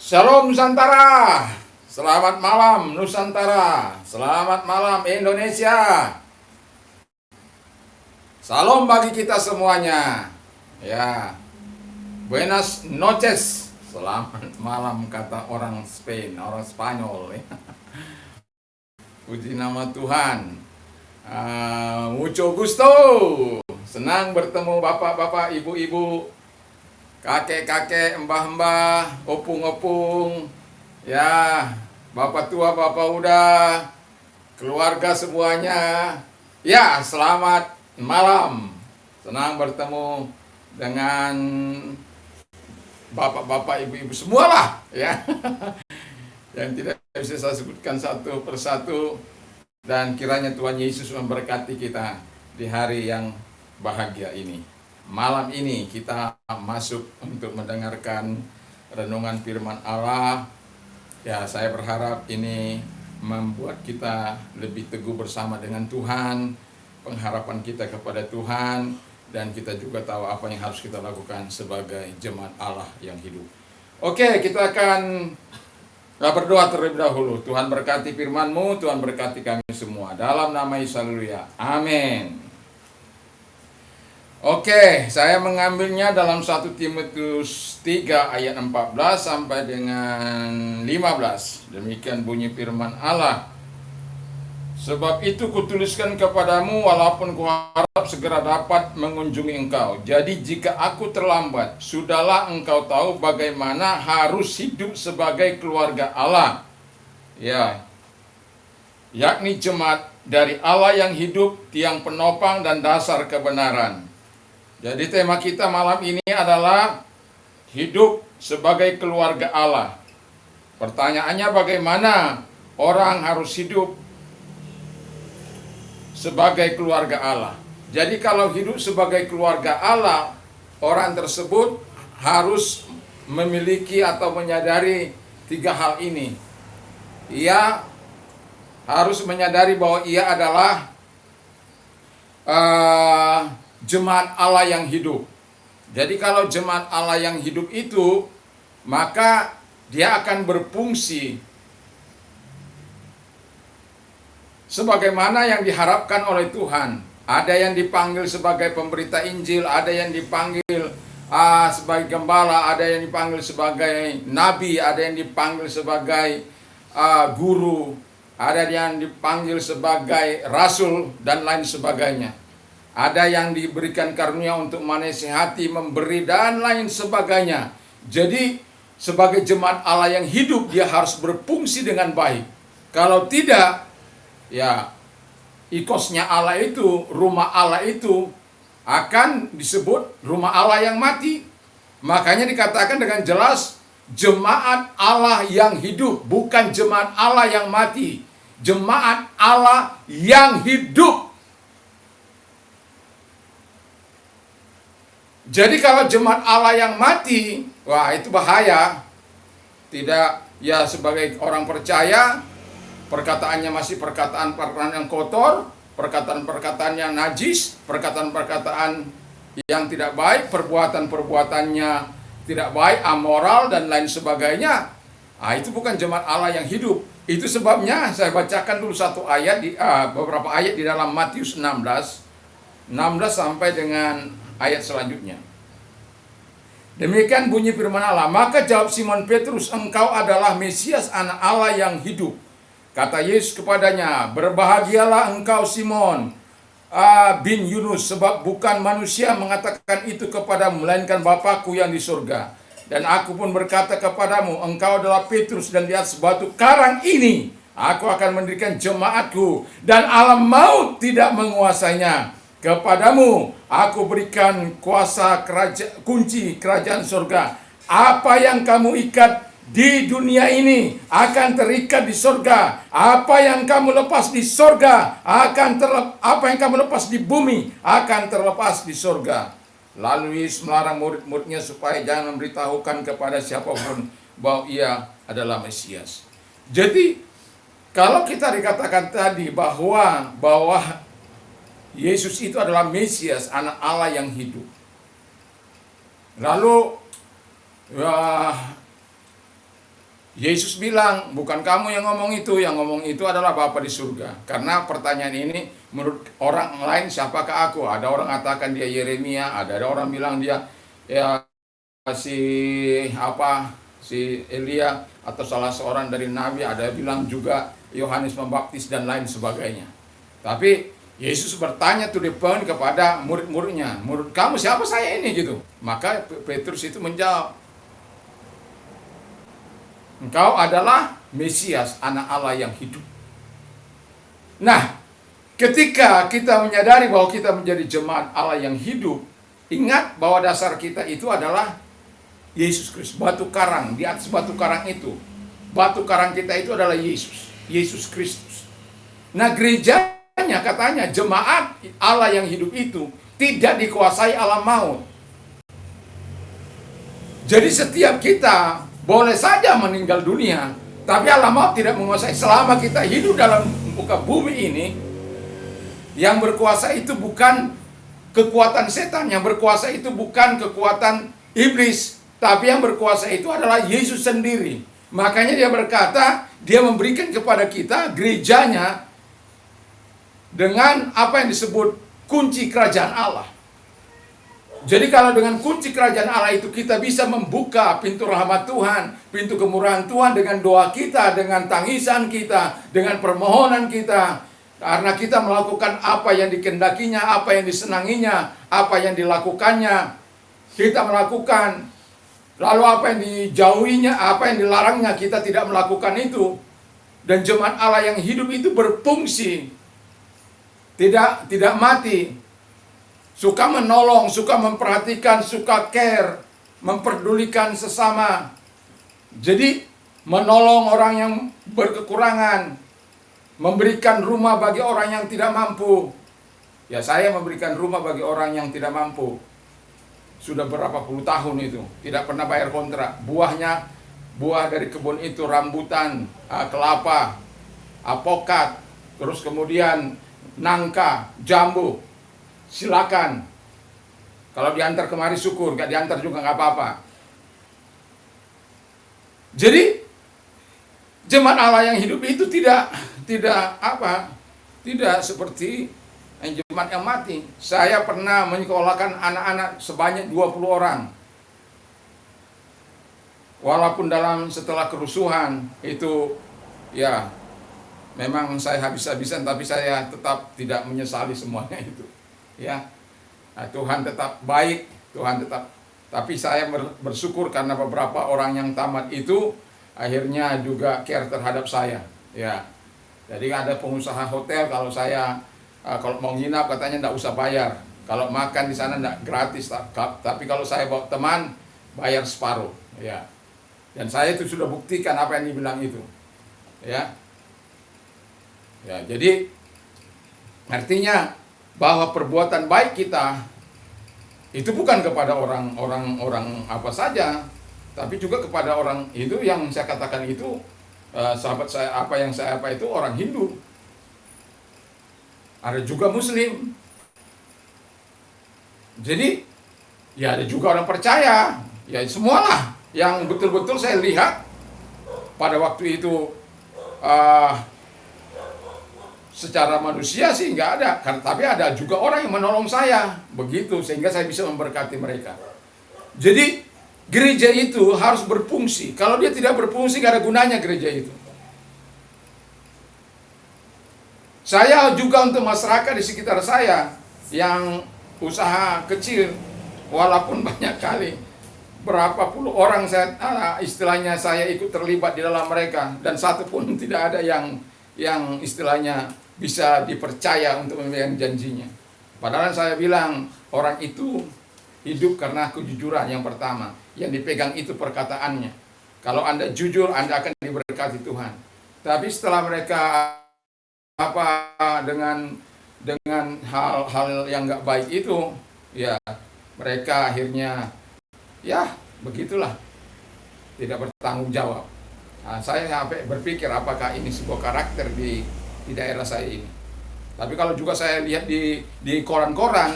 Shalom Nusantara, selamat malam Nusantara, selamat malam Indonesia. Salam bagi kita semuanya. Ya, buenas noches, selamat malam kata orang Spain, orang Spanyol. Puji nama Tuhan. Mucho gusto, senang bertemu bapak-bapak, ibu-ibu, kakek-kakek, mbah-mbah, opung-opung, ya, bapak tua, bapak muda, keluarga semuanya. Ya, selamat malam. Senang bertemu dengan bapak-bapak, ibu-ibu semualah, ya. Yang tidak bisa saya sebutkan satu persatu. Dan kiranya Tuhan Yesus memberkati kita di hari yang bahagia ini. Malam ini kita masuk untuk mendengarkan renungan firman Allah. Ya, saya berharap ini membuat kita lebih teguh bersama dengan Tuhan, pengharapan kita kepada Tuhan, dan kita juga tahu apa yang harus kita lakukan sebagai jemaat Allah yang hidup. Oke, kita akan berdoa terlebih dahulu. Tuhan berkati firman-Mu, Tuhan berkati kami semua. Dalam nama Yesus, haleluya. Amin. Oke, saya mengambilnya dalam 1 Timotius 3 ayat 14 sampai dengan 15. Demikian bunyi firman Allah. Sebab itu kutuliskan kepadamu walaupun kuharap segera dapat mengunjungi engkau. Jadi jika aku terlambat, sudahlah engkau tahu bagaimana harus hidup sebagai keluarga Allah. Ya, yakni jemaat dari Allah yang hidup, tiang penopang dan dasar kebenaran. Jadi tema kita malam ini adalah hidup sebagai keluarga Allah. Pertanyaannya bagaimana orang harus hidup sebagai keluarga Allah. Jadi kalau hidup sebagai keluarga Allah, orang tersebut harus memiliki atau menyadari 3 hal ini. Ia harus menyadari bahwa ia adalah jemaat Allah yang hidup. Jadi kalau jemaat Allah yang hidup itu, maka dia akan berfungsi sebagaimana yang diharapkan oleh Tuhan. Ada yang dipanggil sebagai pemberita Injil, ada yang dipanggil sebagai gembala, ada yang dipanggil sebagai nabi, ada yang dipanggil sebagai guru, ada yang dipanggil sebagai rasul, dan lain sebagainya. Ada yang diberikan karunia untuk menasihati, memberi, dan lain sebagainya. Jadi sebagai jemaat Allah yang hidup, dia harus berfungsi dengan baik. Kalau tidak, ya, ikosnya Allah itu, rumah Allah itu akan disebut rumah Allah yang mati. Makanya dikatakan dengan jelas, jemaat Allah yang hidup, bukan jemaat Allah yang mati. Jemaat Allah yang hidup. Jadi kalau jemaat Allah yang mati, wah itu bahaya. Tidak, ya sebagai orang percaya, perkataannya masih perkataan-perkataan yang kotor, perkataan-perkataan yang najis, perkataan-perkataan yang tidak baik, perbuatan-perbuatannya tidak baik, amoral, dan lain sebagainya. Itu bukan jemaat Allah yang hidup. Itu sebabnya saya bacakan dulu satu ayat, beberapa ayat di dalam Matius 16 sampai dengan ayat selanjutnya. Demikian bunyi firman Allah. Maka jawab Simon Petrus, engkau adalah Mesias, anak Allah yang hidup. Kata Yesus kepadanya, berbahagialah engkau Simon bin Yunus, sebab bukan manusia mengatakan itu kepadamu, melainkan Bapakku yang di surga. Dan aku pun berkata kepadamu, engkau adalah Petrus, dan di atas batu karang ini aku akan mendirikan jemaatku, dan alam maut tidak menguasainya. Kepadamu aku berikan kuasa kunci kerajaan surga. Apa yang kamu ikat di dunia ini akan terikat di surga. Apa yang kamu lepas di surga apa yang kamu lepas di bumi akan terlepas di surga. Lalu Yesus melarang murid-muridnya supaya jangan memberitahukan kepada siapapun bahwa ia adalah Mesias. Jadi kalau kita dikatakan tadi bahwa Yesus itu adalah Mesias, anak Allah yang hidup. Lalu Yesus bilang, bukan kamu yang ngomong itu adalah Bapa di surga. Karena pertanyaan ini, menurut orang lain siapakah aku? Ada orang katakan dia Yeremia, ada orang bilang dia ya si si Elia atau salah seorang dari nabi, ada bilang juga Yohanes Pembaptis dan lain sebagainya. Tapi Yesus bertanya to the point kepada murid-muridnya, menurut kamu siapa saya ini gitu? Maka Petrus itu menjawab, engkau adalah Mesias, anak Allah yang hidup. Nah, ketika kita menyadari bahwa kita menjadi jemaat Allah yang hidup, ingat bahwa dasar kita itu adalah Yesus Kristus. Batu karang, di atas batu karang itu, batu karang kita itu adalah Yesus Kristus. Nah, gerejanya katanya jemaat Allah yang hidup itu tidak dikuasai alam maut. Jadi setiap kita boleh saja meninggal dunia, tapi alam maut tidak menguasai. Selama kita hidup dalam muka bumi ini, yang berkuasa itu bukan kekuatan setan, yang berkuasa itu bukan kekuatan iblis, tapi yang berkuasa itu adalah Yesus sendiri. Makanya dia berkata, dia memberikan kepada kita gerejanya dengan apa yang disebut kunci kerajaan Allah. Jadi kalau dengan kunci kerajaan Allah itu kita bisa membuka pintu rahmat Tuhan, pintu kemurahan Tuhan dengan doa kita, dengan tangisan kita, dengan permohonan kita. Karena kita melakukan apa yang dikehendakinya, apa yang disenanginya, apa yang dilakukannya, kita melakukan. Lalu apa yang dijauhinya, apa yang dilarangnya, kita tidak melakukan itu. Dan jemaat Allah yang hidup itu berfungsi, tidak mati. Suka menolong, suka memperhatikan, suka care, memperdulikan sesama. Jadi menolong orang yang berkekurangan, memberikan rumah bagi orang yang tidak mampu. Ya, saya memberikan rumah bagi orang yang tidak mampu. Sudah berapa puluh tahun itu, tidak pernah bayar kontrak. Buah dari kebun itu rambutan, kelapa, apokat, terus kemudian nangka, jambu. Silakan. Kalau diantar kemari syukur, gak diantar juga gak apa-apa. Jadi jemaat Allah yang hidup itu tidak seperti jemaat yang mati. Saya pernah menyekolahkan anak-anak sebanyak 20 orang. Walaupun setelah kerusuhan itu ya memang saya habis-habisan, tapi saya tetap tidak menyesali semuanya itu. Ya, nah, Tuhan tetap baik, tapi saya bersyukur karena beberapa orang yang tamat itu akhirnya juga care terhadap saya. Ya, jadi ada pengusaha hotel, kalau mau nginap katanya enggak usah bayar, kalau makan di sana enggak gratis, tapi kalau saya bawa teman bayar separuh. Ya, dan saya itu sudah buktikan apa yang dibilang itu. Ya, jadi artinya bahwa perbuatan baik kita itu bukan kepada orang apa saja, tapi juga kepada orang itu yang saya katakan itu sahabat saya itu orang Hindu. Ada juga Muslim. Jadi ya ada juga orang percaya. Ya semualah yang betul-betul saya lihat pada waktu itu secara manusia sih nggak ada, tapi ada juga orang yang menolong saya, begitu, sehingga saya bisa memberkati mereka. Jadi gereja itu harus berfungsi. Kalau dia tidak berfungsi, nggak ada gunanya gereja itu. Saya juga untuk masyarakat di sekitar saya yang usaha kecil, walaupun banyak kali berapa puluh orang istilahnya saya ikut terlibat di dalam mereka, dan satu pun tidak ada yang istilahnya bisa dipercaya untuk memegang janjinya. Padahal saya bilang orang itu hidup karena kejujuran yang pertama. Yang dipegang itu perkataannya. Kalau Anda jujur, Anda akan diberkati Tuhan. Tapi setelah mereka dengan hal-hal yang nggak baik itu, ya mereka akhirnya ya begitulah, tidak bertanggung jawab. Nah, saya sampai berpikir apakah ini sebuah karakter di daerah saya ini. Tapi kalau juga saya lihat di koran-koran,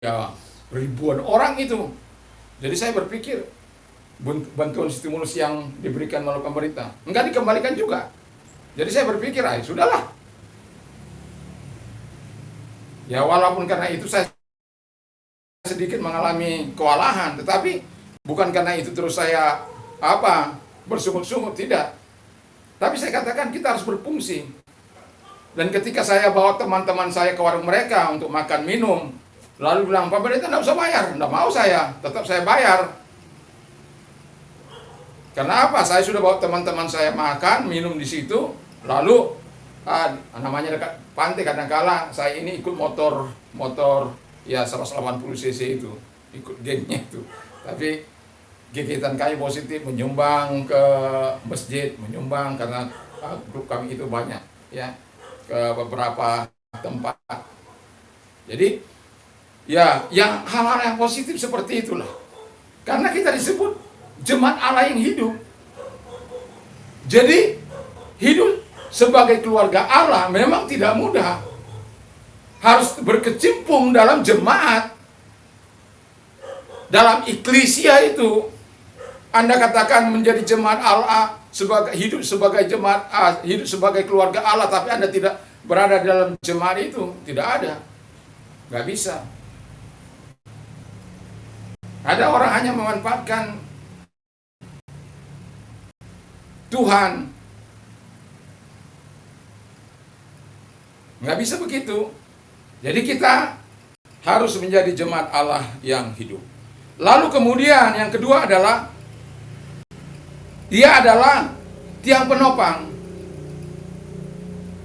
ya ribuan orang itu. Jadi saya berpikir, bantuan stimulus yang diberikan melalui pemerintah. Enggak dikembalikan juga. Jadi saya berpikir, sudahlah. Ya walaupun karena itu saya sedikit mengalami kewalahan, tetapi bukan karena itu terus saya bersungut-sungut, tidak. Tapi saya katakan kita harus berfungsi. Dan ketika saya bawa teman-teman saya ke warung mereka untuk makan minum, lalu bilang, pemerintah tidak usah bayar. Tidak mau saya, tetap saya bayar. Karena apa? Saya sudah bawa teman-teman saya makan, minum di situ, lalu namanya dekat pantai, kadang-kala saya ini ikut motor ya 180 cc itu, ikut gengnya itu. Tapi gigitan kami positif, menyumbang ke masjid, menyumbang karena grup kami itu banyak ya, ke beberapa tempat. Jadi ya yang hal-hal yang positif seperti itulah. Karena kita disebut jemaat Allah yang hidup. Jadi hidup sebagai keluarga Allah memang tidak mudah. Harus berkecimpung dalam jemaat, dalam eklesia itu. Anda katakan menjadi jemaat Allah, hidup sebagai jemaat, hidup sebagai keluarga Allah, tapi Anda tidak berada dalam jemaat itu, tidak ada. Nggak bisa. Ada orang hanya memanfaatkan Tuhan. Nggak bisa begitu. Jadi kita harus menjadi jemaat Allah yang hidup. Lalu kemudian yang kedua adalah dia adalah tiang penopang.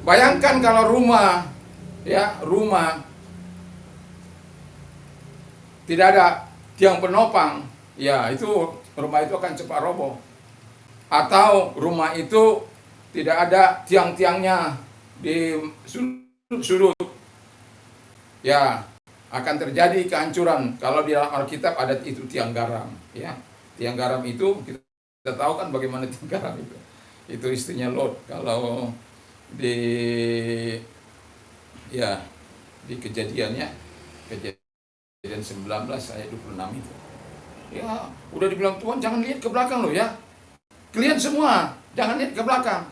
Bayangkan kalau rumah tidak ada tiang penopang, ya itu rumah itu akan cepat roboh. Atau rumah itu tidak ada tiang-tiangnya di sudut-sudut, ya akan terjadi kehancuran. Kalau di dalam Alkitab ada itu tiang garam, ya. Tiang garam itu kita tahu kan bagaimana tiang garam itu. Itu istrinya Lot. Kalau di kejadian 19 ayat 26 itu. Ya, udah dibilang Tuhan jangan lihat ke belakang loh ya. Kalian semua jangan lihat ke belakang.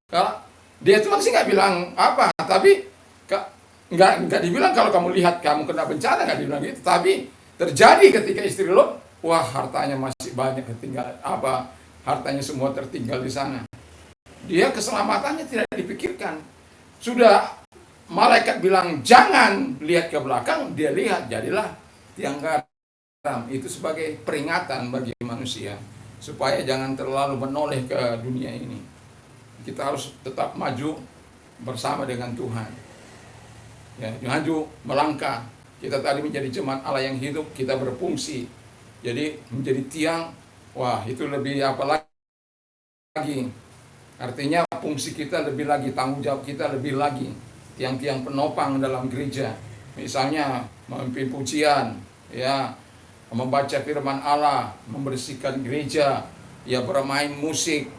Kalau dia Tuhan sih nggak bilang apa, tapi nggak dibilang kalau kamu lihat kamu kena bencana, nggak dibilang gitu. Tapi terjadi ketika istri Lot, wah hartanya masih banyak ketinggalan, hartanya semua tertinggal di sana. Dia keselamatannya tidak dipikirkan. Sudah malaikat bilang jangan lihat ke belakang, dia lihat, jadilah tiang garam. Itu sebagai peringatan bagi manusia supaya jangan terlalu menoleh ke dunia ini. Kita harus tetap maju bersama dengan Tuhan. Ya, maju, melangkah. Kita tadi menjadi jemaat Allah yang hidup, kita berfungsi. Jadi menjadi tiang, wah itu lebih apa lagi? Artinya fungsi kita lebih lagi, tanggung jawab kita lebih lagi. Tiang-tiang penopang dalam gereja. Misalnya memimpin pujian, ya, membaca firman Allah, membersihkan gereja, ya bermain musik,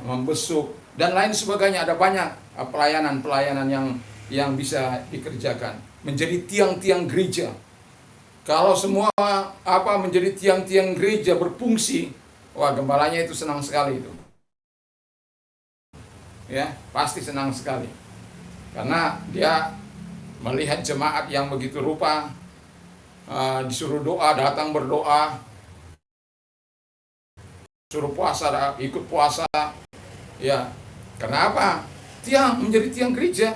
membesuk dan lain sebagainya. Ada banyak pelayanan yang bisa dikerjakan. Menjadi tiang-tiang gereja. Kalau semua menjadi tiang-tiang gereja berfungsi, wah gembalanya itu senang sekali itu. Ya, pasti senang sekali. Karena dia melihat jemaat yang begitu rupa, disuruh doa, datang berdoa, suruh puasa, ikut puasa, ya. Kenapa? Menjadi tiang gereja.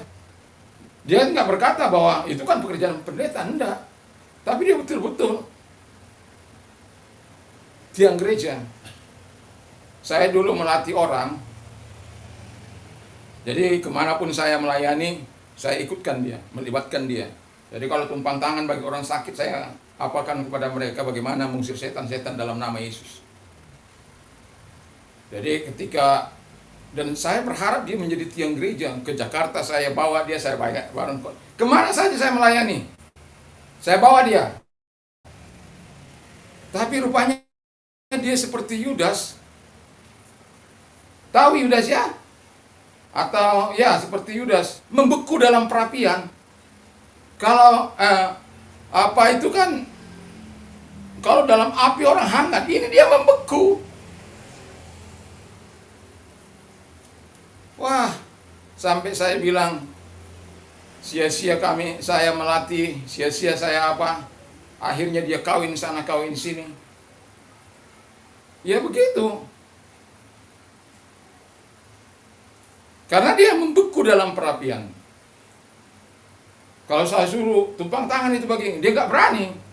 Dia nggak berkata bahwa itu kan pekerjaan pendeta, enggak. Tapi dia betul-betul tiang gereja. Saya dulu melatih orang, jadi kemanapun saya melayani, saya ikutkan dia, melibatkan dia. Jadi kalau tumpang tangan bagi orang sakit, saya apakan kepada mereka bagaimana mengusir setan-setan dalam nama Yesus. Jadi dan saya berharap dia menjadi tiang gereja. Ke Jakarta saya bawa dia, saya bayar bareng. Kemana saja saya melayani, saya bawa dia. Tapi rupanya dia seperti Yudas. Tahu Yudas ya? Atau ya seperti Yudas, membeku dalam perapian. Kalau itu kan Kalau dalam api orang hangat, ini dia membeku. Wah, sampai saya bilang, sia-sia saya melatih, sia-sia saya apa. Akhirnya dia kawin sana, kawin sini. Ya begitu. Karena dia membeku dalam perapian. Kalau saya suruh tumpang tangan itu bagi dia nggak berani.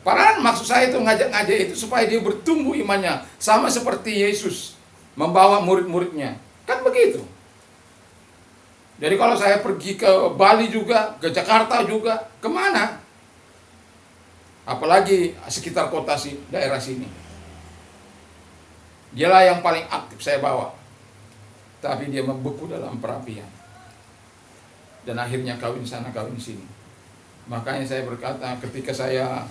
Padahal maksud saya itu ngajak-ngajak itu supaya dia bertumbuh imannya. Sama seperti Yesus membawa murid-muridnya. Kan begitu. Jadi kalau saya pergi ke Bali juga, ke Jakarta juga, kemana? Apalagi sekitar kota daerah sini. Dialah yang paling aktif saya bawa. Tapi dia membeku dalam perapian. Dan akhirnya kawin sana, kawin sini. Makanya saya berkata ketika saya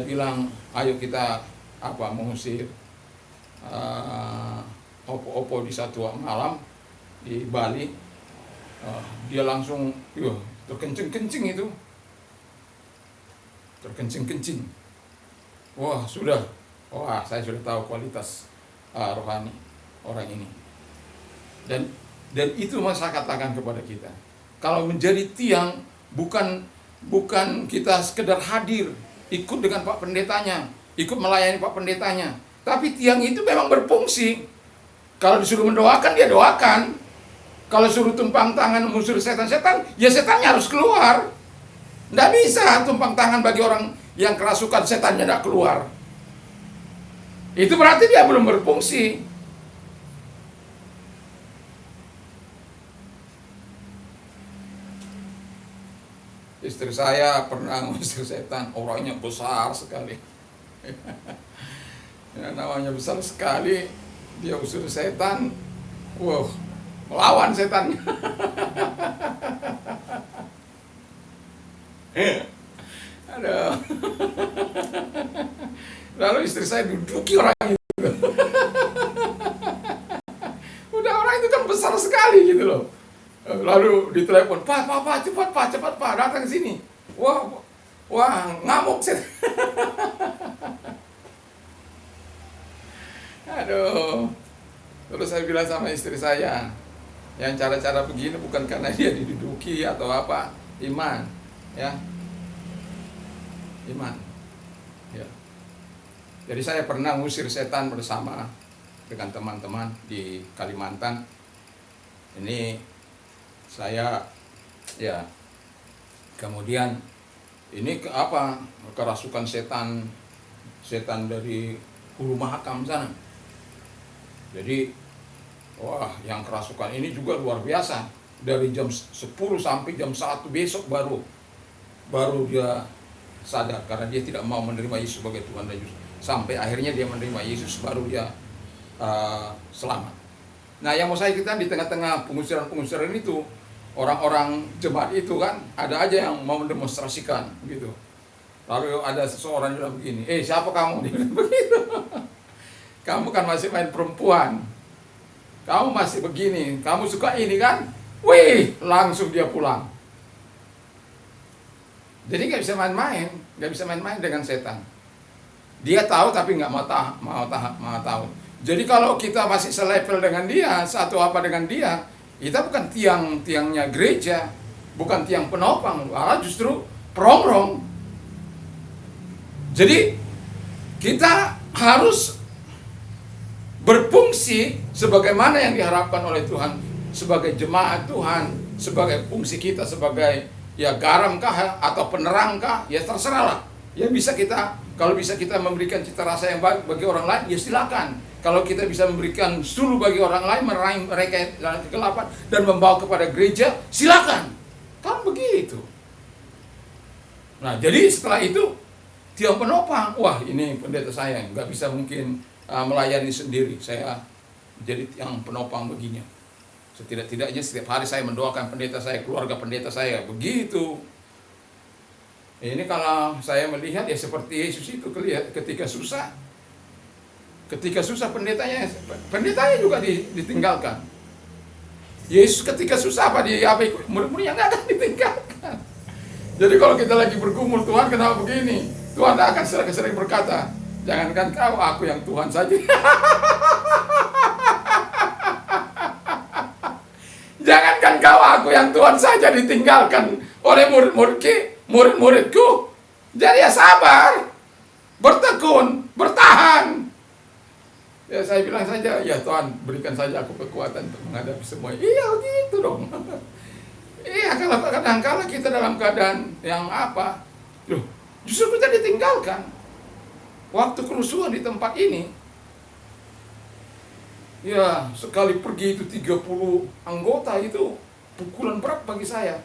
bilang, ayo kita mengusir opo-opo di satu malam di Bali, dia langsung terkencing-kencing itu. Terkencing-kencing. Wah, sudah. Wah, saya sudah tahu kualitas rohani orang ini. Dan itu saya katakan kepada kita. Kalau menjadi tiang bukan kita sekedar hadir, ikut dengan Pak Pendetanya, ikut melayani Pak Pendetanya. Tapi tiang itu memang berfungsi. Kalau disuruh mendoakan, dia doakan. Kalau suruh tumpang tangan mengusir setan-setan, ya setannya harus keluar. Nggak bisa tumpang tangan bagi orang yang kerasukan, setannya nggak keluar. Itu berarti dia belum berfungsi. Istri saya pernah mengusir setan, orangnya besar sekali. Ya, namanya besar sekali, dia usir setan, melawan setan. Aduh. Lalu istri saya duduki orang itu. Udah, orang itu kan besar sekali gitu loh. Lalu ditelepon, Pak, cepat Pak, datang ke sini. Wah, ngamuk setan. Aduh. Terus saya bilang sama istri saya, yang cara-cara begini bukan karena dia diduduki atau apa, iman, ya, iman, ya. Jadi saya pernah ngusir setan bersama dengan teman-teman di Kalimantan. Ini saya, ya, kemudian ini kerasukan setan dari Hulu Mahakam sana. Jadi, yang kerasukan ini juga luar biasa. Dari jam 10 sampai jam 1 besok baru dia sadar. Karena dia tidak mau menerima Yesus sebagai Tuhan dan Juru. Sampai akhirnya dia menerima Yesus, baru dia selamat. Nah, yang mau saya ceritakan di tengah-tengah pengusiran itu, orang-orang jemaat itu kan, ada aja yang mau mendemonstrasikan gitu. Lalu ada seseorang bilang begini, siapa kamu? Dia bilang begitu. Kamu kan masih main perempuan, kamu masih begini, kamu suka ini kan? Wih, langsung dia pulang. Jadi nggak bisa main-main dengan setan. Dia tahu tapi nggak mau tahu. Jadi kalau kita masih selevel dengan dia, satu apa dengan dia, kita bukan tiangnya gereja, bukan tiang penopang, malah justru perongrong. Jadi kita harus berfungsi sebagaimana yang diharapkan oleh Tuhan, sebagai jemaat Tuhan, sebagai fungsi kita sebagai garam kah atau penerang kah, ya terserahlah. Ya bisa kita, kalau bisa kita memberikan cita rasa yang baik bagi orang lain, ya silakan. Kalau kita bisa memberikan suluh bagi orang lain, meraih mereka dalam kegelapan dan membawa kepada gereja, silakan. Kan begitu. Nah, jadi setelah itu tiang penopang, ini pendeta saya nggak bisa mungkin melayani sendiri, saya jadi tiang penopang begini. Setidak-tidaknya setiap hari saya mendoakan pendeta saya, keluarga pendeta saya, begitu. Ini kalau saya melihat ya seperti Yesus itu ketika susah. Ketika susah pendetanya juga ditinggalkan. Yesus ketika susah murid-muridnya nggak akan ditinggalkan. Jadi kalau kita lagi bergumul, Tuhan kenapa begini? Tuhan akan sering berkata, jangankan kau, aku yang Tuhan saja. Jangankan kau, aku yang Tuhan saja ditinggalkan oleh murid-muridku. Jadi ya sabar, bertekun, bertahan. Ya saya bilang saja, ya Tuhan berikan saja aku kekuatan untuk menghadapi semua. Iya gitu dong. Iya, kalau kadang-kala kita dalam keadaan yang apa, loh, justru kita ditinggalkan. Waktu kerusuhan di tempat ini, ya sekali pergi itu 30 anggota, itu pukulan berat bagi saya.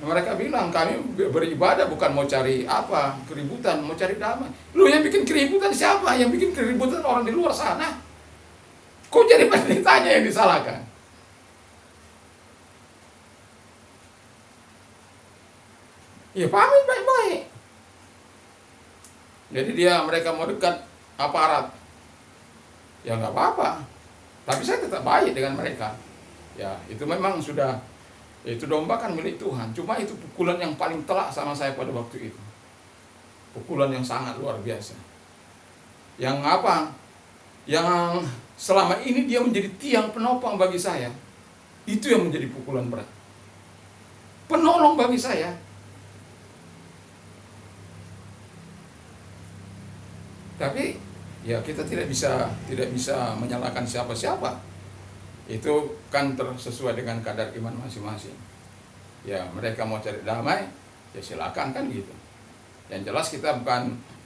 Mereka bilang kami beribadah bukan mau cari apa, keributan, mau cari damai. Lu yang bikin keributan siapa? Yang bikin keributan orang di luar sana. Kok jadi penderitanya yang disalahkan? Ya pamit baik-baik. Jadi mereka mau dekat aparat, ya nggak apa-apa. Tapi saya tetap baik dengan mereka. Ya itu memang sudah, itu domba kan milik Tuhan. Cuma itu pukulan yang paling telak sama saya pada waktu itu. Pukulan yang sangat luar biasa. Yang apa? Yang selama ini dia menjadi tiang penopang bagi saya. Itu yang menjadi pukulan berat. Penolong bagi saya. Tapi ya kita tidak bisa menyalahkan siapa-siapa. Itu kan sesuai dengan kadar iman masing-masing. Ya mereka mau cari damai, ya silakan kan gitu. Yang jelas kita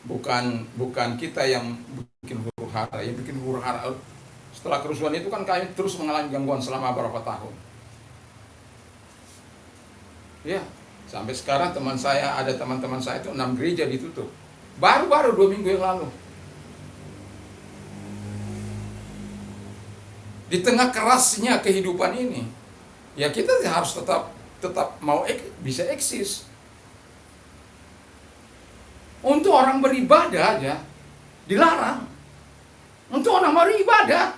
bukan kita yang bikin huru-hara. Yang bikin huru-hara setelah kerusuhan itu kan kami terus mengalami gangguan selama beberapa tahun. Ya, sampai sekarang ada teman-teman saya itu 6 gereja ditutup. Baru-baru 2 minggu yang lalu. Di tengah kerasnya kehidupan ini, ya kita harus tetap mau bisa eksis. Untuk orang beribadah aja dilarang. Untuk orang beribadah.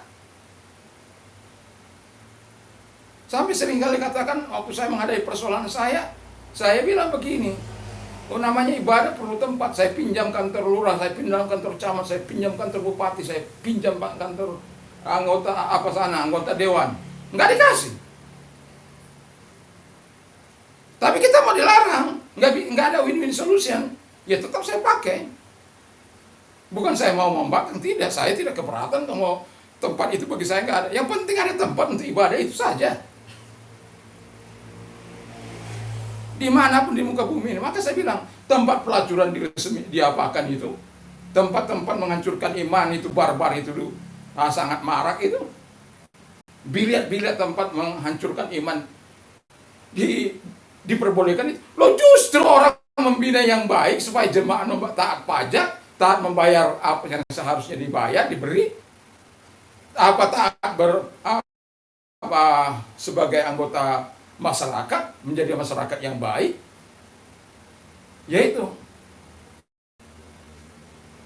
Sampai seringkali katakan waktu saya menghadapi persoalan saya bilang begini, oh namanya ibadah perlu tempat. Saya pinjam kantor lurah, saya pinjam kantor camat, saya pinjam kantor bupati, saya pinjam kantor anggota dewan, nggak dikasih. Tapi kita mau dilarang, nggak ada win-win solution, ya tetap saya pakai. Bukan saya mau membangkang, tidak, saya tidak keberatan kalau tempat itu bagi saya nggak ada. Yang penting ada tempat untuk ibadah, itu saja. Dimanapun di muka bumi ini, maka saya bilang tempat pelacuran diapakan itu, tempat-tempat menghancurkan iman itu, barbar itu dulu. Sangat marak itu. Biliat-biliat tempat menghancurkan iman diperbolehkan itu. Lo justru orang membina yang baik supaya jemaah taat pajak, taat membayar apa yang seharusnya dibayar, diberi, taat sebagai anggota masyarakat, menjadi masyarakat yang baik. Yaitu.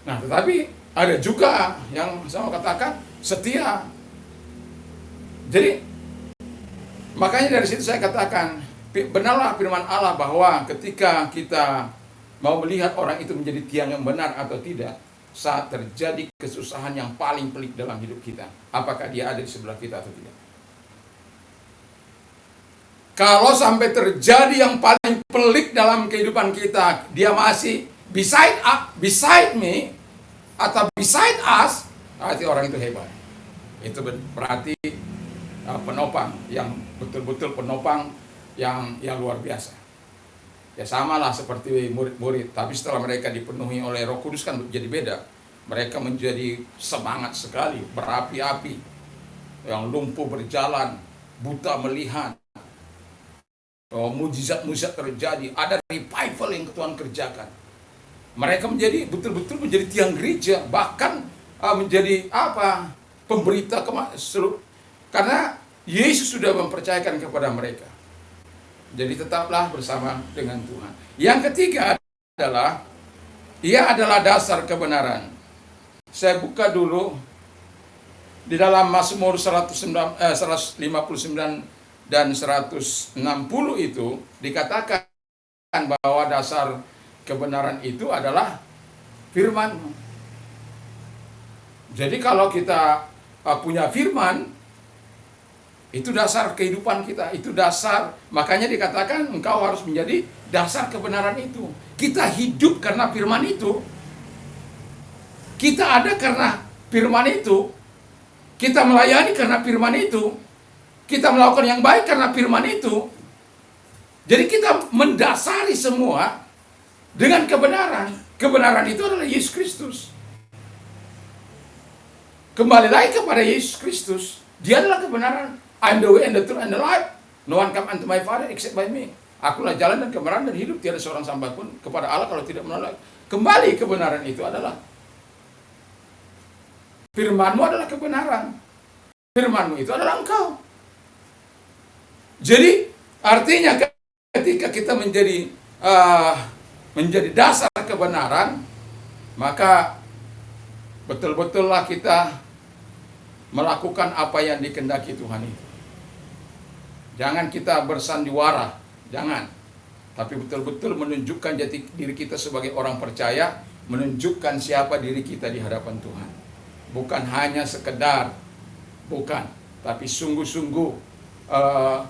Nah, tetapi ada juga yang saya katakan setia. Jadi makanya dari situ saya katakan, benarlah firman Allah bahwa ketika kita mau melihat orang itu menjadi tiang yang benar atau tidak, saat terjadi kesusahan yang paling pelik dalam hidup kita, apakah dia ada di sebelah kita atau tidak. Kalau sampai terjadi yang paling pelik dalam kehidupan kita, dia masih beside me atau beside us, berarti orang itu hebat. Itu berarti penopang yang betul-betul penopang yang luar biasa. Ya samalah seperti murid-murid, tapi setelah mereka dipenuhi oleh Roh Kudus kan jadi beda. Mereka menjadi semangat sekali, berapi-api. Yang lumpuh berjalan, buta melihat. Mujizat-mujizat terjadi, ada revival yang Tuhan kerjakan. Mereka betul-betul menjadi tiang gereja, bahkan menjadi pemberita karena Yesus sudah mempercayakan kepada mereka. Jadi tetaplah bersama dengan Tuhan. Yang ketiga adalah ia adalah dasar kebenaran. Saya buka dulu di dalam Mazmur 159 dan 160 itu dikatakan bahwa dasar kebenaran itu adalah firman-Mu. Jadi kalau kita punya firman, itu dasar kehidupan kita, itu dasar, makanya dikatakan engkau harus menjadi dasar kebenaran itu. Kita hidup karena firman itu. Kita ada karena firman itu. Kita melayani karena firman itu. Kita melakukan yang baik karena firman itu. Jadi kita mendasari semua dengan kebenaran. Kebenaran itu adalah Yesus Kristus. Kembali lagi kepada Yesus Kristus. Dia adalah kebenaran. I'm the way and the truth and the life. No one come unto my Father except by me. Akulah jalan dan kebenaran dan hidup. Tiada seorang sampai pun kepada Allah kalau tidak melalui. Kembali kebenaran itu adalah firman-Mu adalah kebenaran. Firman-Mu itu adalah Engkau. Jadi artinya ketika kita menjadi dasar kebenaran, maka betul-betullah kita melakukan apa yang dikehendaki Tuhan itu. Jangan kita bersandiwara, jangan. Tapi betul-betul menunjukkan jati diri kita sebagai orang percaya, menunjukkan siapa diri kita di hadapan Tuhan. Bukan hanya sekedar, bukan, tapi sungguh-sungguh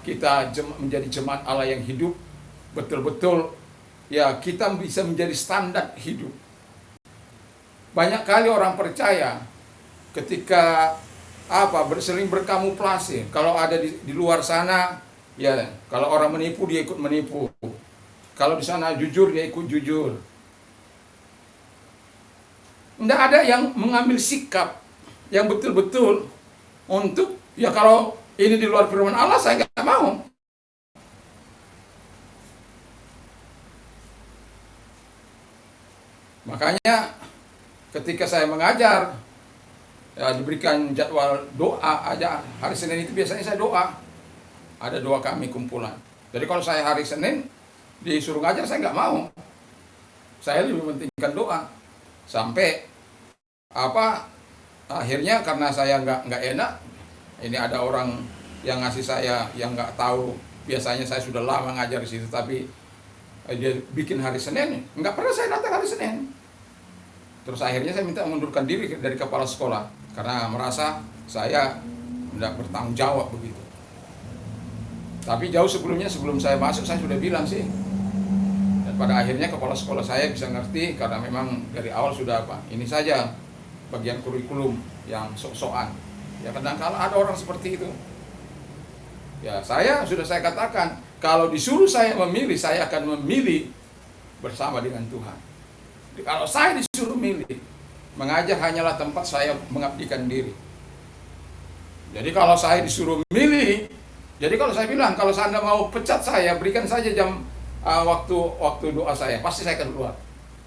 kita menjadi jemaat Allah yang hidup, betul-betul ya kita bisa menjadi standar hidup. Banyak kali orang percaya ketika sering berkamuflase, kalau ada di luar sana, ya kalau orang menipu dia ikut menipu, kalau di sana jujur dia ikut jujur. Tidak ada yang mengambil sikap yang betul-betul untuk, ya kalau ini di luar firman Allah saya nggak mau. Makanya ketika saya mengajar, ya diberikan jadwal doa aja. Hari Senin itu biasanya saya doa. Ada doa kami kumpulan. Jadi kalau saya hari Senin disuruh ngajar saya nggak mau. Saya lebih mementingkan doa. Sampai akhirnya karena saya nggak enak, ini ada orang yang ngasih saya yang nggak tahu, biasanya saya sudah lama ngajar di situ, tapi dia bikin hari Senin, nggak pernah saya datang hari Senin. Terus akhirnya saya minta mengundurkan diri dari kepala sekolah karena merasa saya tidak bertanggung jawab begitu. Tapi jauh sebelumnya, sebelum saya masuk, saya sudah bilang sih. Dan pada akhirnya kepala sekolah saya bisa ngerti karena memang dari awal sudah ini saja bagian kurikulum yang sok-sokan. Ya kadang-kala ada orang seperti itu. Ya saya katakan, kalau disuruh saya memilih, saya akan memilih bersama dengan Tuhan. Jadi, kalau saya disuruh milih, mengajar hanyalah tempat saya mengabdikan diri. Jadi kalau saya disuruh milih, jadi kalau saya bilang, kalau Anda mau pecat saya, berikan saja jam waktu doa saya, pasti saya akan keluar.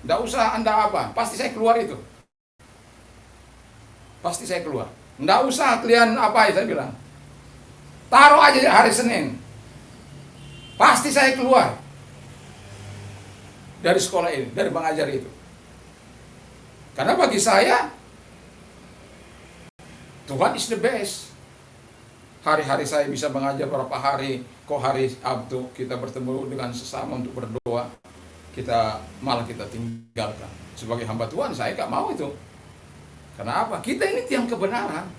Tidak usah Anda pasti saya keluar itu. Pasti saya keluar. Tidak usah kalian saya bilang. Taruh aja hari Senin. Pasti saya keluar dari sekolah ini, dari mengajar itu. Karena bagi saya, Tuhan is the best. Hari-hari saya bisa mengajar berapa hari, kok hari Sabtu kita bertemu dengan sesama untuk berdoa, malah kita tinggalkan. Sebagai hamba Tuhan, saya gak mau itu. Kenapa? Kita ini tiang kebenaran.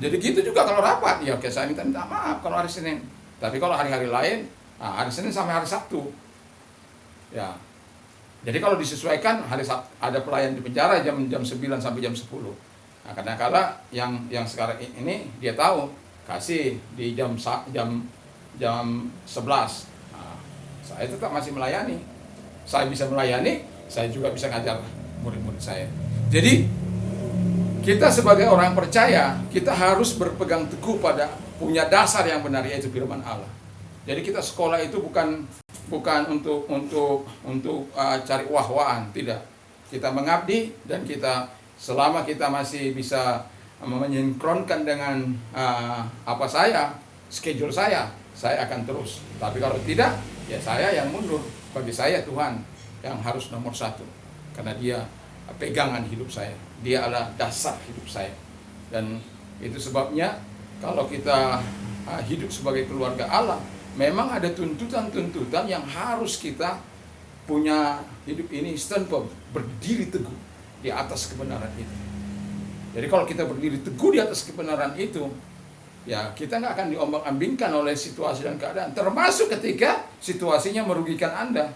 Jadi gitu juga kalau rapat, ya oke saya minta maaf kalau hari Senin. Tapi kalau hari-hari lain, hari Senin sampai hari Sabtu. Ya. Jadi kalau disesuaikan hari Sabtu, ada pelayan di penjara jam 9 sampai jam 10. Nah, kadang-kala yang sekarang ini dia tahu kasih di jam 11. Nah, saya tetap masih melayani. Saya bisa melayani, saya juga bisa ngajar murid-murid saya. Jadi kita sebagai orang percaya, kita harus berpegang teguh pada punya dasar yang benar, yaitu firman Allah. Jadi kita sekolah itu bukan untuk cari wah-wahan, tidak. Kita mengabdi dan selama kita masih bisa menyinkronkan dengan schedule saya akan terus. Tapi kalau tidak, ya saya yang mundur. Bagi saya Tuhan yang harus nomor satu, karena Dia pegangan hidup saya. Dia adalah dasar hidup saya. Dan itu sebabnya kalau kita hidup sebagai keluarga Allah, memang ada tuntutan-tuntutan yang harus kita punya hidup ini stand firm, berdiri teguh di atas kebenaran itu. Jadi kalau kita berdiri teguh di atas kebenaran itu, ya kita nggak akan diombang-ambingkan oleh situasi dan keadaan, termasuk ketika situasinya merugikan Anda.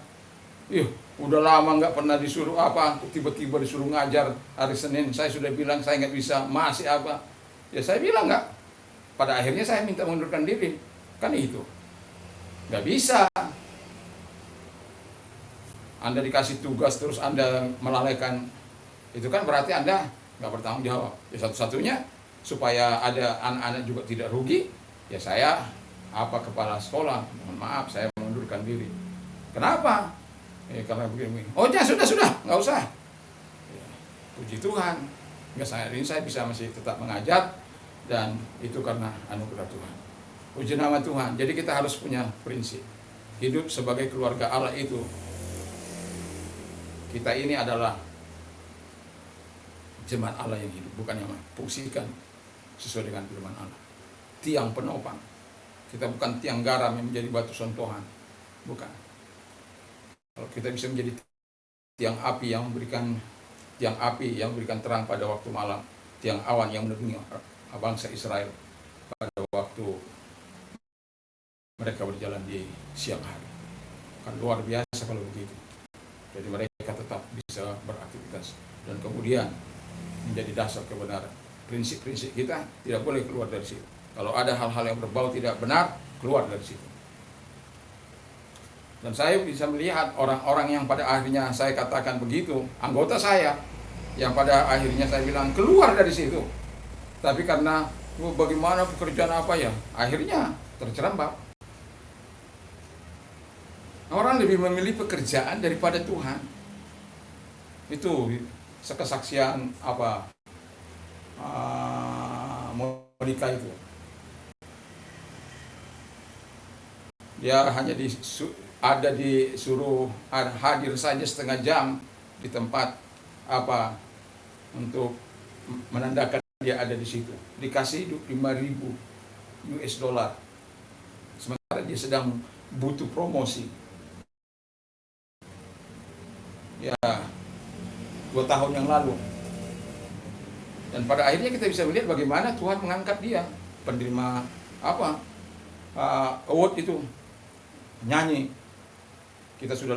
Udah lama nggak pernah disuruh apa, tiba-tiba disuruh ngajar hari Senin, saya sudah bilang saya nggak bisa, masih apa? Ya saya bilang nggak. Pada akhirnya saya minta mengundurkan diri, kan itu. Nggak bisa. Anda dikasih tugas terus Anda melalaikan, itu kan berarti Anda nggak bertanggung jawab. Ya satu-satunya supaya ada anak-anak juga tidak rugi, ya saya kepala sekolah, mohon maaf saya mengundurkan diri. Kenapa? Karena begini. Oh ya sudah, nggak usah. Ya, puji Tuhan, nggak saya bisa masih tetap mengajar, dan itu karena anugerah Tuhan. Puji nama Tuhan. Jadi kita harus punya prinsip hidup sebagai keluarga Allah itu. Kita ini adalah jemaat Allah yang hidup, bukan yang fungsikan sesuai dengan firman Allah. Tiang penopang. Kita bukan tiang garam yang menjadi batu sontohan, bukan. Kalau kita bisa menjadi tiang api yang memberikan terang pada waktu malam, tiang awan yang menerangi bangsa Israel pada waktu mereka berjalan di siang hari. Kan luar biasa kalau begitu. Jadi mereka tetap bisa beraktivitas dan kemudian menjadi dasar kebenaran. Prinsip-prinsip kita tidak boleh keluar dari situ. Kalau ada hal-hal yang berbau tidak benar, keluar dari situ. Dan saya bisa melihat orang-orang yang pada akhirnya saya katakan begitu, anggota saya yang pada akhirnya saya bilang keluar dari situ. Tapi karena bagaimana pekerjaan apa ya, akhirnya terjerembab. Orang lebih memilih pekerjaan daripada Tuhan. Itu kesaksian Monica itu. Dia hanya disuruh hadir saja setengah jam di tempat untuk menandakan dia ada di situ. Dikasih 5.000 US dollar. Sementara dia sedang butuh promosi. Ya, 2 tahun yang lalu. Dan pada akhirnya kita bisa melihat bagaimana Tuhan mengangkat dia, penerima award itu, nyanyi. Kita sudah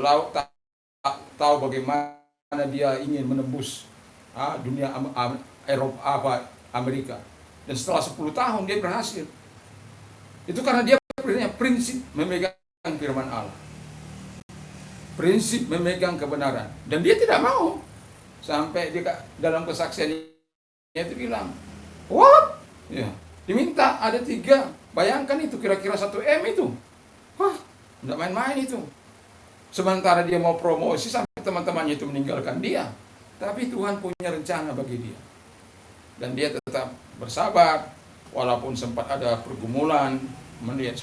tahu bagaimana dia ingin menembus dunia Eropa, Amerika. Dan setelah 10 tahun dia berhasil. Itu karena dia punya prinsip memegang firman Allah. Prinsip memegang kebenaran. Dan dia tidak mau. Sampai dia dalam kesaksiannya itu bilang, what? Ya, diminta ada 3. Bayangkan itu kira-kira 1 M itu. Wah, tidak main-main itu. Sementara dia mau promosi sampai teman-temannya itu meninggalkan dia. Tapi Tuhan punya rencana bagi dia. Dan dia tetap bersabar. Walaupun sempat ada pergumulan melihat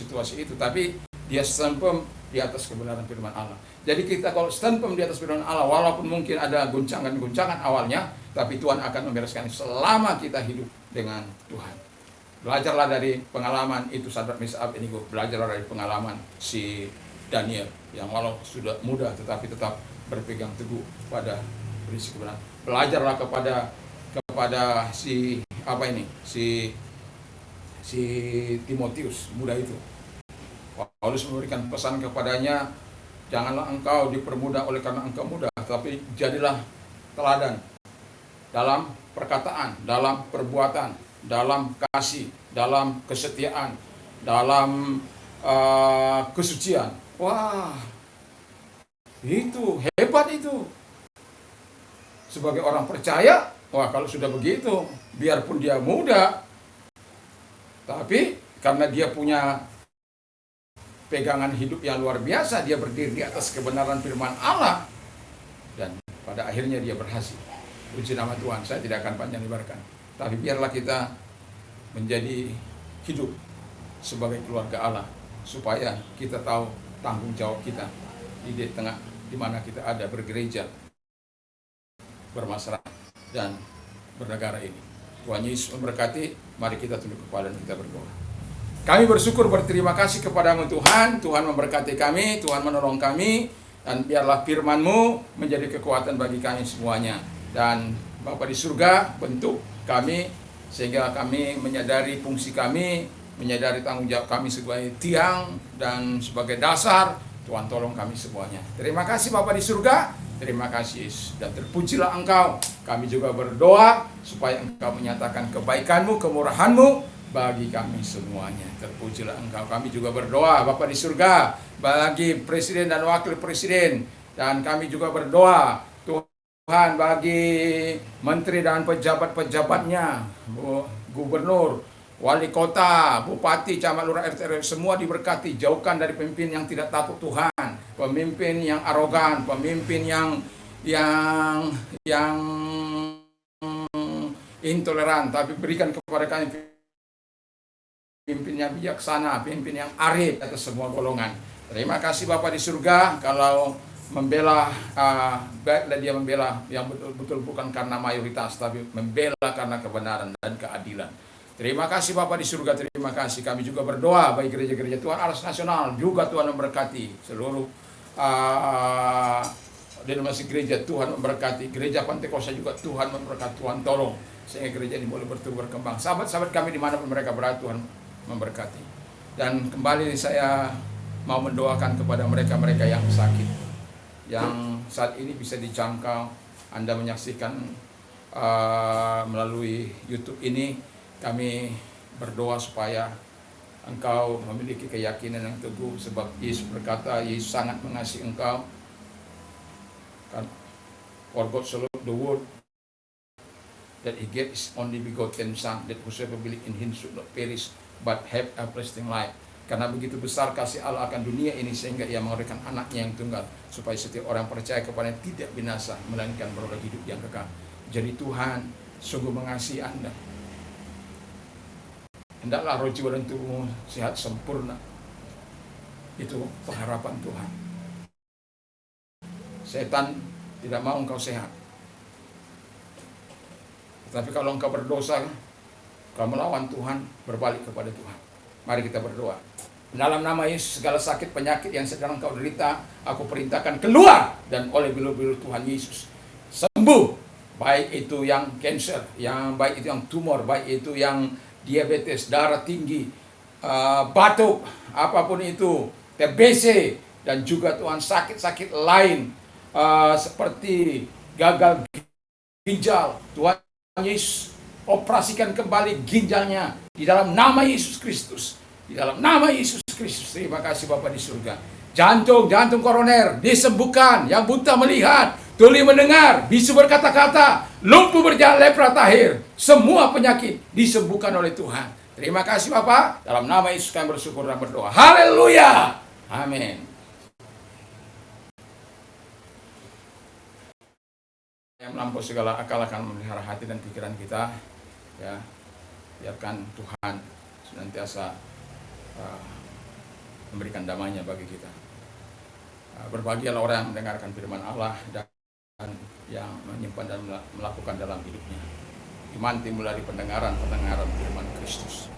situasi itu. Tapi dia stand firm di atas kebenaran firman Allah. Jadi kita kalau stand firm di atas firman Allah, walaupun mungkin ada guncangan-guncangan awalnya, tapi Tuhan akan membereskan selama kita hidup dengan Tuhan. Belajarlah dari pengalaman itu Sadrak, Meshach, Abednego. Belajarlah dari pengalaman si Daniel yang walau sudah muda tetapi tetap berpegang teguh pada prinsip kebenaran. Belajarlah kepada si Timotius muda itu. Paulus memberikan pesan kepadanya, janganlah engkau dipermudah oleh karena engkau muda, tapi jadilah teladan dalam perkataan, dalam perbuatan, dalam kasih, dalam kesetiaan, dalam kesucian. Wah, itu hebat itu. Sebagai orang percaya, wah kalau sudah begitu, biarpun dia muda, tapi karena dia punya pegangan hidup yang luar biasa, dia berdiri di atas kebenaran firman Allah, dan pada akhirnya dia berhasil. Puji nama Tuhan. Saya tidak akan panjang lebarkan, tapi biarlah kita menjadi hidup sebagai keluarga Allah, supaya kita tahu tanggung jawab kita di tengah di mana kita ada bergereja, bermasyarakat, dan bernegara ini. Tuhan Yesus memberkati. Mari kita tunduk kepala dan kita berdoa. Kami bersyukur, berterima kasih kepadamu Tuhan. Tuhan memberkati kami, Tuhan menolong kami, dan biarlah firman-Mu menjadi kekuatan bagi kami semuanya. Dan Bapa di surga, bentuk kami sehingga kami menyadari fungsi kami, menyadari tanggung jawab kami sebagai tiang dan sebagai dasar. Tuhan tolong kami semuanya. Terima kasih Bapa di surga, terima kasih Yesus, dan terpujilah Engkau. Kami juga berdoa supaya Engkau menyatakan kebaikan-Mu, kemurahan-Mu bagi kami semuanya. Terpujilah Engkau. Kami juga berdoa Bapa di surga bagi presiden dan wakil presiden, dan kami juga berdoa Tuhan bagi menteri dan pejabat-pejabatnya, gubernur, wali kota, bupati, camat, lurah, RT, semua diberkati. Jauhkan dari pemimpin yang tidak takut Tuhan, pemimpin yang arogan, pemimpin yang intoleran, tapi berikan kepada kami pimpin yang bijaksana, pimpin yang arif atas semua golongan. Terima kasih Bapa di surga. Kalau membela, baiklah dia membela yang betul-betul bukan karena mayoritas, tapi membela karena kebenaran dan keadilan. Terima kasih Bapa di surga, terima kasih. Kami juga berdoa bagi gereja-gereja Tuhan Aras Nasional, juga Tuhan memberkati seluruh denominasi gereja. Tuhan memberkati gereja Pantekosta juga, Tuhan memberkati, Tuhan tolong sehingga gereja ini boleh bertumbuh berkembang. Sahabat-sahabat kami dimanapun mereka berada, Tuhan memberkati. Dan kembali saya mau mendoakan kepada mereka-mereka yang sakit, yang saat ini bisa dijangkau. Anda menyaksikan melalui YouTube ini. Kami berdoa supaya engkau memiliki keyakinan yang teguh, sebab Yesus berkata, Yesus sangat mengasihi engkau. For God so loved the world that He gave His only begotten Son, that whosoever believe in Him should not perish but have everlasting life. Karena begitu besar kasih Allah akan dunia ini, sehingga Ia memberikan anaknya yang tunggal, supaya setiap orang percaya kepadanya tidak binasa, melainkan beroleh hidup yang kekal. Jadi Tuhan sungguh mengasihi Anda. Hendaklah roh, jiwa, dan tubuhmu sehat sempurna. Itu pengharapan Tuhan. Setan tidak mau engkau sehat. Tapi kalau engkau berdosa, kau melawan Tuhan, berbalik kepada Tuhan. Mari kita berdoa. Dalam nama Yesus, segala sakit penyakit yang sedang engkau derita, aku perintahkan keluar, dan oleh bilu-bilu Tuhan Yesus sembuh. Baik itu yang cancer, yang baik itu yang tumor, baik itu yang diabetes, darah tinggi, batuk, apapun itu, TBC, dan juga Tuhan sakit-sakit lain seperti gagal ginjal. Tuhan Yesus operasikan kembali ginjalnya di dalam nama Yesus Kristus. Di dalam nama Yesus Kristus. Terima kasih Bapa di surga. Jantung koroner disembuhkan, yang buta melihat, tuli mendengar, bisu berkata-kata, lumpuh berjalan, lepra tahir. Semua penyakit disembuhkan oleh Tuhan. Terima kasih Bapa. Dalam nama Yesus kami bersyukur dan berdoa. Haleluya. Amin. Yang melampaui segala akal akan memelihara hati dan pikiran kita. Ya, biarkan Tuhan senantiasa memberikan damai-Nya bagi kita. Berbahagialah orang yang mendengarkan firman Allah dan yang menyimpan dan melakukan dalam hidupnya. Iman timbul dari pendengaran firman Kristus.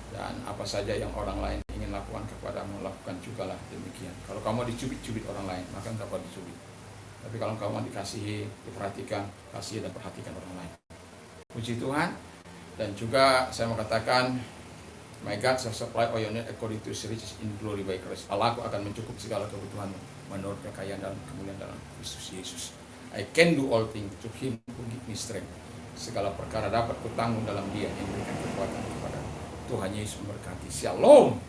Dan apa saja yang orang lain ingin lakukan kepadamu, lakukan jugalah demikian. Kalau kamu dicubit-cubit orang lain, maka engkau dicubit. Tapi kalau engkau mau dikasihi, diperhatikan, kasihi dan perhatikan orang lain. Puji Tuhan. Dan juga saya mau katakan, my God shall supply all your need according to His riches in glory by Christ. Allahku akan mencukupi segala kebutuhanmu menurut kekayaan dan kemuliaan dalam Kristus Yesus. I can do all things to Him who give me strength. Segala perkara dapat kutanggung dalam Dia yang memberikan kekuatan kepada Tuhan Yesus memberkati. Shalom.